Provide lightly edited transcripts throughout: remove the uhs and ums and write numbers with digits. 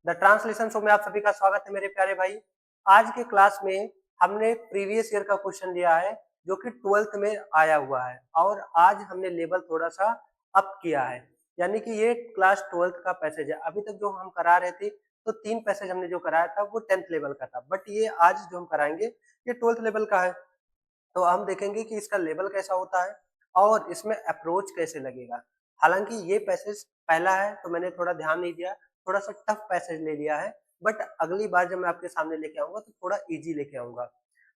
The translation show में आप सभी का स्वागत है मेरे प्यारे भाई। आज के क्लास में हमने प्रीवियस ईयर का क्वेश्चन लिया है जो कि 12th में आया हुआ है और आज हमने लेवल थोड़ा सा अप किया है, यानी कि ये क्लास 12th का पैसेज है। अभी तक जो हम करा रहे थे तो 3 पैसेज हमने जो कराया था वो 10th लेवल का था, बट ये आज जो हम कराएंगे ये 12th लेवल का है। तो हम देखेंगे कि इसका लेवल कैसा होता है और इसमें अप्रोच कैसे लगेगा। हालांकि ये पैसेज पहला है तो मैंने थोड़ा ध्यान नहीं दिया, थोड़ा सा टफ पैसेज ले लिया है, बट अगली बार जब मैं आपके सामने लेके आऊंगा तो थोड़ा इजी लेके आऊंगा।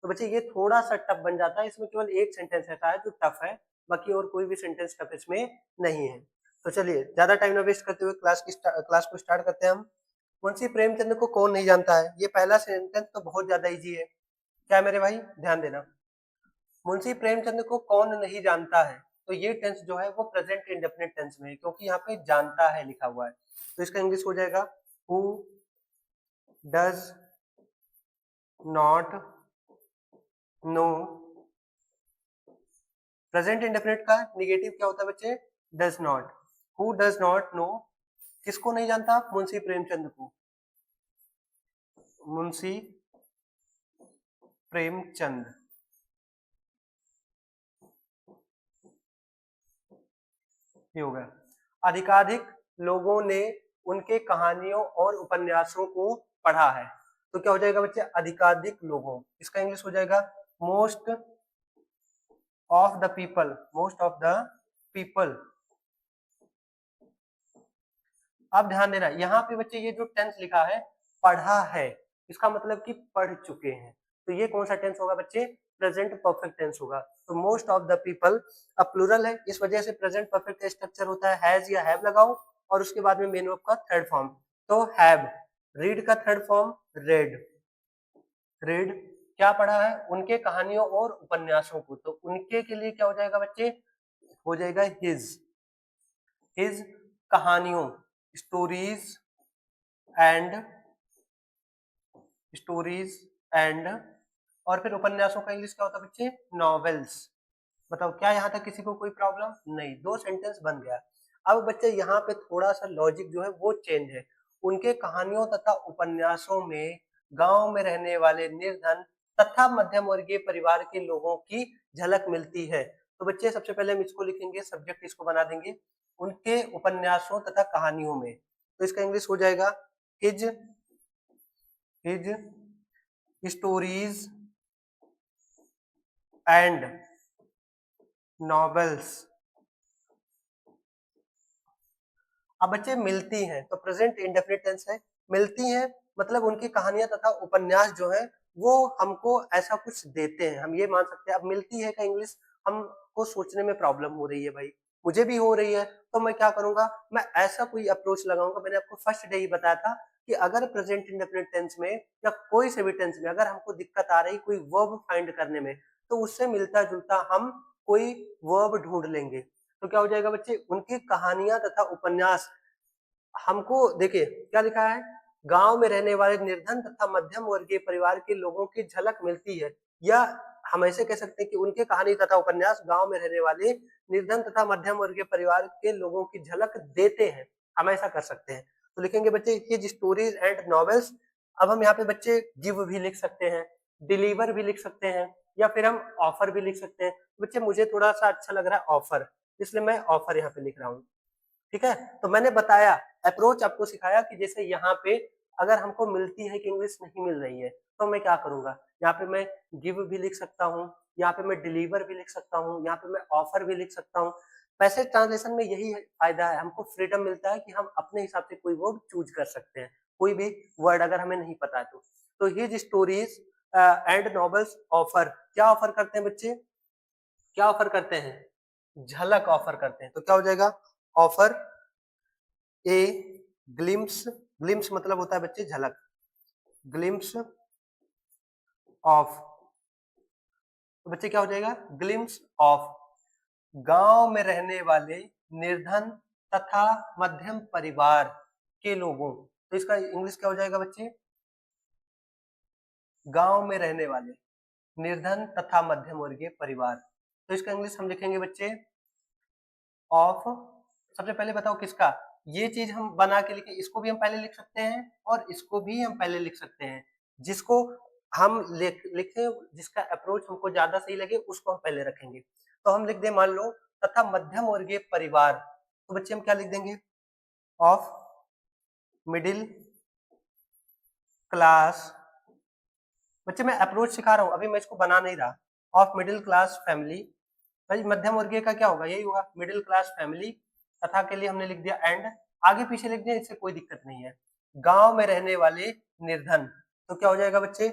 तो बच्चे ये थोड़ा सा टफ बन जाता है, इसमें केवल एक सेंटेंस ऐसा है जो टफ है, बाकी और कोई भी सेंटेंस टफ इसमें नहीं है। तो चलिए ज्यादा टाइम ना वेस्ट करते हुए क्लास को स्टार्ट करते हैं हम। मुंशी प्रेमचंद को कौन नहीं जानता है, ये पहला सेंटेंस तो बहुत ज्यादा इजी है। क्या मेरे भाई ध्यान देना, मुंशी प्रेमचंद को कौन नहीं जानता है, तो ये टेंस जो है वो प्रेजेंट इंडेफिनिट टेंस में है क्योंकि यहाँ पे जानता है लिखा हुआ है। तो इसका इंग्लिश हो जाएगा who does not know. Present indefinite का निगेटिव क्या होता है बच्चे, does not. Who does not know, किसको नहीं जानता, मुंशी प्रेमचंद को। मुंशी प्रेमचंद, ये हो गया। अधिकाधिक लोगों ने उनके कहानियों और उपन्यासों को पढ़ा है, तो क्या हो जाएगा बच्चे, अधिकाधिक लोगों। इसका इंग्लिश हो जाएगा most of the people. Most of the people. अब ध्यान देना, यहाँ पे बच्चे ये जो टेंस लिखा है पढ़ा है, इसका मतलब कि पढ़ चुके हैं। तो ये कौन सा टेंस होगा बच्चे, प्रेजेंट परफेक्ट टेंस होगा। तो मोस्ट ऑफ द पीपल अब प्लूरल है, इस वजह से प्रेजेंट परफेक्ट का स्ट्रक्चर होता है हैज या हैव लगाओ और उसके बाद में मेन वर्ब का थर्ड फॉर्म। तो हैव, रीड का थर्ड फॉर्म रेड। रेड क्या पढ़ा है, उनके कहानियों और उपन्यासों को। तो उनके के लिए क्या हो जाएगा बच्चे, हो जाएगा हिज। हिज कहानियों, स्टोरीज एंड, स्टोरीज एंड, और फिर उपन्यासों का इंग्लिश क्या होता है बच्चे, नॉवेल्स। बताओ क्या यहाँ तक किसी को कोई प्रॉब्लम नहीं, दो सेंटेंस बन गया। अब बच्चे यहाँ पे थोड़ा सा लॉजिक जो है वो चेंज है। उनके कहानियों तथा उपन्यासों में गांव में रहने वाले निर्धन तथा मध्यम वर्गीय परिवार के लोगों की झलक मिलती है। तो बच्चे सबसे पहले हम इसको लिखेंगे, सब्जेक्ट इसको बना देंगे उनके उपन्यासों तथा कहानियों में। तो इसका इंग्लिश हो जाएगा his, his stories and novels. अब बच्चे मिलती हैं, तो प्रेजेंट इंडेफिनिट टेंस है, मिलती हैं मतलब उनकी कहानियां तथा उपन्यास जो है वो हमको ऐसा कुछ देते हैं, हम ये मान सकते हैं। अब मिलती है का इंग्लिश हमको सोचने में प्रॉब्लम हो रही है भाई, मुझे भी हो रही है, तो मैं क्या करूंगा, मैं ऐसा कोई अप्रोच लगाऊंगा। मैंने आपको फर्स्ट डे ही बताया था कि अगर प्रेजेंट इंडेफिनिट टेंस में या कोई से भी टेंस में अगर हमको दिक्कत आ रही कोई वर्ब फाइंड करने में, तो उससे मिलता जुलता हम कोई वर्ब ढूंढ लेंगे। तो क्या हो जाएगा बच्चे, उनकी कहानियां तथा उपन्यास। हमको देखिए क्या लिखा है, गांव में रहने वाले निर्धन तथा मध्यम वर्गीय परिवार के लोगों की झलक मिलती है, या हम ऐसे कह सकते हैं कि उनके कहानी तथा उपन्यास गांव में रहने वाले निर्धन तथा मध्यम वर्गीय परिवार के लोगों की झलक देते हैं, हम ऐसा कर सकते हैं। तो लिखेंगे बच्चे हिज स्टोरीज एंड नॉवेल्स। अब हम यहाँ पे बच्चे गिव भी लिख सकते हैं, डिलीवर भी लिख सकते हैं, या फिर हम ऑफर भी लिख सकते हैं। बच्चे मुझे थोड़ा सा अच्छा लग रहा है ऑफर, इसलिए मैं ऑफर यहाँ पे लिख रहा हूँ। ठीक है, तो मैंने बताया अप्रोच आपको सिखाया कि जैसे यहाँ पे अगर हमको मिलती है कि इंग्लिश नहीं मिल रही है तो मैं क्या करूंगा, यहाँ पे मैं गिव भी लिख सकता हूँ, यहाँ पे मैं डिलीवर भी लिख सकता हूँ, यहाँ पे मैं ऑफर भी लिख सकता हूँ। पैसेज ट्रांसलेशन में यही फायदा है, हमको फ्रीडम मिलता है कि हम अपने हिसाब से कोई वर्ड चूज कर सकते हैं, कोई भी वर्ड अगर हमें नहीं पता है तो his stories and novels offer, क्या ऑफर करते हैं बच्चे, क्या ऑफर करते हैं, झलक ऑफर करते हैं। तो क्या हो जाएगा, ऑफर ए ग्लिम्स, ग्लिम्स मतलब होता है बच्चे झलक, ग्लिम्स ऑफ। तो बच्चे क्या हो जाएगा, ग्लिम्स ऑफ गांव में रहने वाले निर्धन तथा मध्यम परिवार के लोगों। तो इसका इंग्लिश क्या हो जाएगा बच्चे, गांव में रहने वाले निर्धन तथा मध्यम वर्गीय परिवार। तो इसका इंग्लिश हम लिखेंगे बच्चे ऑफ, सबसे पहले बताओ किसका, ये चीज हम बना के लिखे, इसको भी हम पहले लिख सकते हैं और इसको भी हम पहले लिख सकते हैं। जिसको हम लिखे, जिसका अप्रोच हमको ज्यादा सही लगे उसको हम पहले रखेंगे। तो हम लिख दें, मान लो तथा मध्यम वर्गीय परिवार, तो बच्चे हम क्या लिख देंगे, ऑफ मिडिल क्लास, बच्चे मैं अप्रोच सिखा रहा हूँ, अभी मैं इसको बना नहीं रहा, ऑफ मिडिल क्लास फैमिली, भाई मध्यम वर्गीय का क्या होगा, यही होगा मिडिल क्लास फैमिली, तथा के लिए हमने लिख दिया एंड, आगे पीछे लिख दिया, इससे कोई दिक्कत नहीं है, गांव में रहने वाले निर्धन, तो क्या हो जाएगा बच्चे,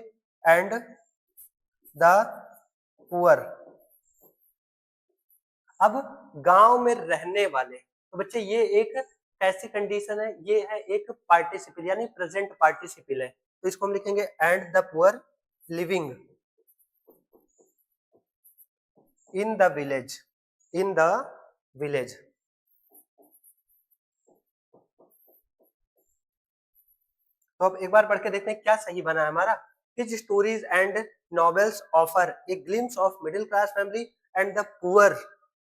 एंड द पुअर। अब गांव में रहने वाले, तो बच्चे ये एक कैसी कंडीशन है, ये है एक पार्टिसिपल यानी प्रेजेंट पार्टिसिपल है, तो इसको हम लिखेंगे and the poor living in the village, in the village. तो अब एक बार पढ़ के देखते हैं क्या सही बना है हमारा। His stories and novels offer a glimpse of middle class family and the poor,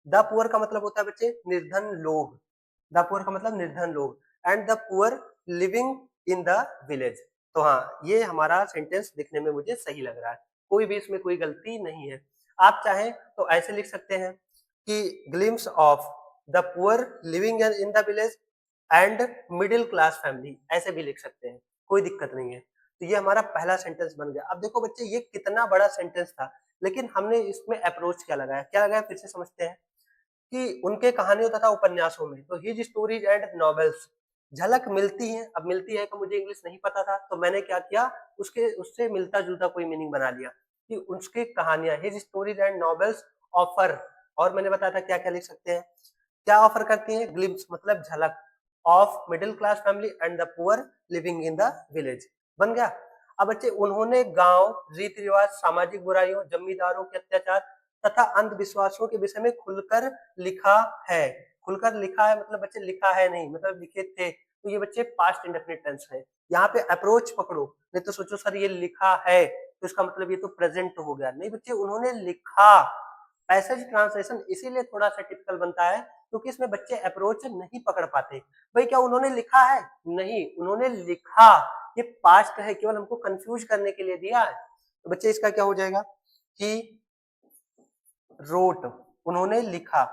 the poor का मतलब होता है बच्चे निर्धन लोग, द पुअर का मतलब निर्धन लोग, and the poor living in the village. तो हाँ, ये हमारा सेंटेंस दिखने में मुझे सही लग रहा है, कोई भी इसमें कोई गलती नहीं है। आप चाहें तो ऐसे लिख सकते हैं कि glimpse of the poor living in the village and middle class family, ऐसे भी लिख सकते हैं, कोई दिक्कत नहीं है। तो ये हमारा पहला सेंटेंस बन गया। अब देखो बच्चे, ये कितना बड़ा सेंटेंस था, लेकिन हमने इसमें अप्रोच क्या लगाया, क्या लगाया, फिर से समझते हैं कि उनके कहानियों तथा उपन्यासों में, तो हिज स्टोरीज एंड नॉवेल्स, झलक मिलती है। अब मिलती है कि मुझे इंग्लिश नहीं पता था, तो मैंने क्या किया, उसके उससे मिलता जुलता कोई मीनिंग बना लिया कि उसके कहानियां, his stories and novels offer, और मैंने बताया था क्या क्या लिख सकते हैं, क्या ऑफर करती है, ग्लिम्स मतलब झलक, of middle class family and the poor living in the village, बन गया। अब बच्चे, उन्होंने गांव, रीति रिवाज, सामाजिक बुराइयों, जमींदारों के अत्याचार तथा अंधविश्वासों के विषय में खुलकर लिखा है। खुलकर लिखा है मतलब बच्चे लिखा है नहीं, मतलब लिखे थे, तो ये बच्चे पास्ट इंडेफिनिट टेंस है। यहाँ पे अप्रोच पकड़ो, नहीं तो सोचो सर ये लिखा है तो इसका मतलब ये तो प्रेजेंट हो गया, नहीं बच्चे, उन्होंने लिखा। पैसेज ट्रांसलेशन इसीलिए थोड़ा सा टिपिकल बनता है क्योंकि इसमें बच्चे अप्रोच नहीं पकड़ पाते। भाई क्या उन्होंने लिखा है, नहीं, उन्होंने लिखा, ये पास्ट है, केवल हमको कंफ्यूज करने के लिए दिया है। तो बच्चे इसका क्या हो जाएगा, कि रोट, उन्होंने लिखा।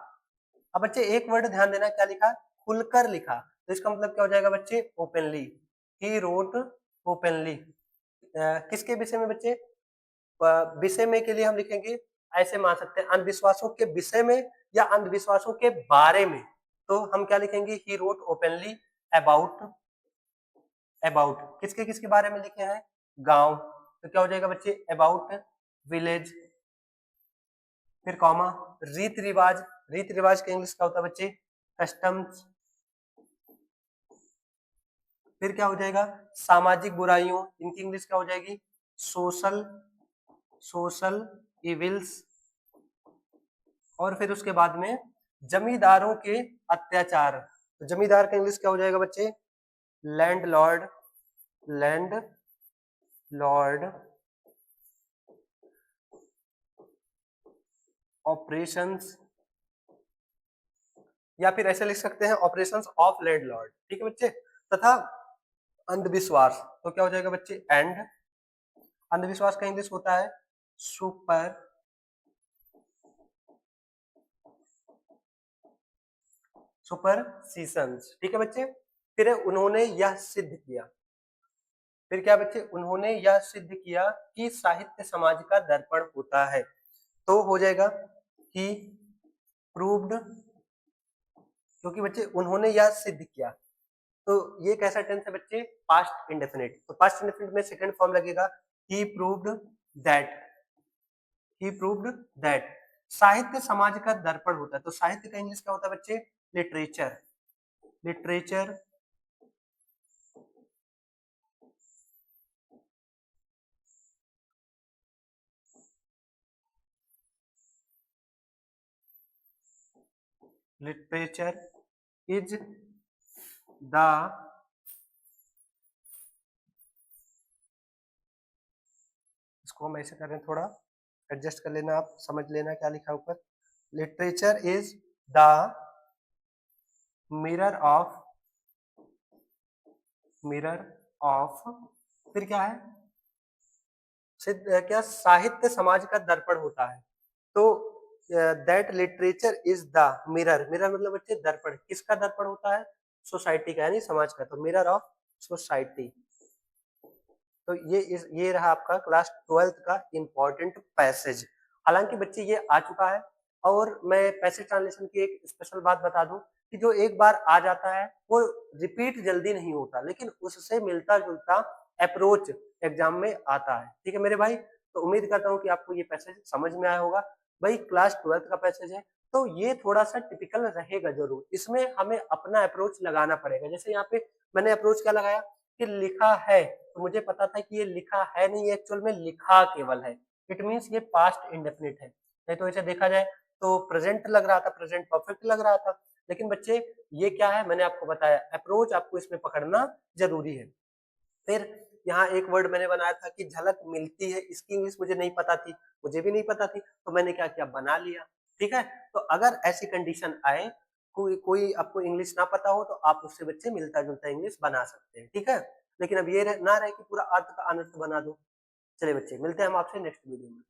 अब बच्चे एक वर्ड ध्यान देना, क्या लिखा, खुलकर लिखा, तो इसका मतलब क्या हो जाएगा बच्चे, ओपनली, ही रोट ओपनली। किसके विषय में बच्चे, विषय में के लिए हम लिखेंगे, ऐसे मान सकते हैं अंधविश्वासों के विषय में या अंधविश्वासों के बारे में, तो हम क्या लिखेंगे, he wrote openly about, about किसके किसके बारे में लिखे हैं, गांव, तो क्या हो जाएगा बच्चे, अबाउट विलेज, फिर कॉमा, रीति रिवाज, रीति रिवाज का इंग्लिश क्या होता है बच्चे, कस्टम्स, फिर क्या हो जाएगा, सामाजिक बुराइयों, इनकी इंग्लिश क्या हो जाएगी, सोशल, सोशल इविल्स, और फिर उसके बाद में जमींदारों के अत्याचार, तो जमींदार का इंग्लिश क्या हो जाएगा बच्चे, land Lord, land Lord, operations, या फिर ऐसे लिख सकते हैं ऑपरेशंस ऑफ लैंड लॉर्ड, ठीक है बच्चे, तथा अंधविश्वास, तो क्या हो जाएगा बच्चे, एंड, अंधविश्वास का इंग्लिश होता है सुपर, सुपरस्टिशंस, ठीक है बच्चे। फिर उन्होंने यह सिद्ध किया, फिर क्या बच्चे, उन्होंने यह सिद्ध किया कि साहित्य समाज का दर्पण होता है, तो हो जाएगा ही प्रूव्ड, क्योंकि बच्चे उन्होंने यह सिद्ध किया, तो ये कैसा टेंस है बच्चे, पास्ट इंडेफिनिट, तो पास्ट इंडेफिनिट में सेकंड फॉर्म लगेगा, he proved that, he proved that साहित्य समाज का दर्पण होता है, तो साहित्य का इंग्लिश क्या होता है बच्चे, literature, literature literature is the, इसको हम ऐसे कर रहे हैं, थोड़ा एडजस्ट कर लेना, आप समझ लेना क्या लिखा ऊपर, literature is the mirror of mirror of, फिर क्या है, क्या साहित्य समाज का दर्पण होता है। तो that literature is the mirror, mirror मतलब बच्चे दर्पण, किसका दर्पण होता है, सोसाइटी का यानी समाज का, तो मिरर ऑफ सोसाइटी। तो ये रहा आपका क्लास 12th का इम्पोर्टेंट पैसेज। हालांकि बच्चे ये आ चुका है, और मैं पैसेज ट्रांसलेशन की एक स्पेशल बात बता दूं कि जो एक बार आ जाता है वो रिपीट जल्दी नहीं होता, लेकिन उससे मिलता जुलता अप्रोच एग्जाम में आता है। ठीक है मेरे भाई, तो उम्मीद करता हूँ कि आपको ये पैसेज समझ में आया होगा। भाई क्लास 12th का पैसेज है, तो ये थोड़ा सा टिपिकल रहेगा जरूर, इसमें हमें अपना अप्रोच लगाना पड़ेगा। जैसे यहाँ पे मैंने अप्रोच क्या लगाया कि लिखा है, तो मुझे पता था कि ये लिखा है नहीं, ये एक्चुअल में लिखा केवल है, इट मीन्स ये पास्ट इंडेफिनिट है। नहीं तो इसे देखा जाए तो प्रेजेंट लग रहा था, प्रेजेंट परफेक्ट लग रहा था। लेकिन बच्चे ये क्या है, मैंने आपको बताया अप्रोच आपको इसमें पकड़ना जरूरी है। फिर यहाँ एक वर्ड मैंने बनाया था कि झलक मिलती है, इसकी इंग्लिश मुझे नहीं पता थी, मुझे भी नहीं पता थी, तो मैंने क्या किया, बना लिया। ठीक है, तो अगर ऐसी कंडीशन आए, कोई कोई आपको इंग्लिश ना पता हो, तो आप उससे बच्चे मिलता जुलता इंग्लिश बना सकते हैं। ठीक है, लेकिन अब ये ना रहे कि पूरा अर्थ का अनर्थ बना दो। चलिए बच्चे, मिलते हैं हम आपसे नेक्स्ट वीडियो में।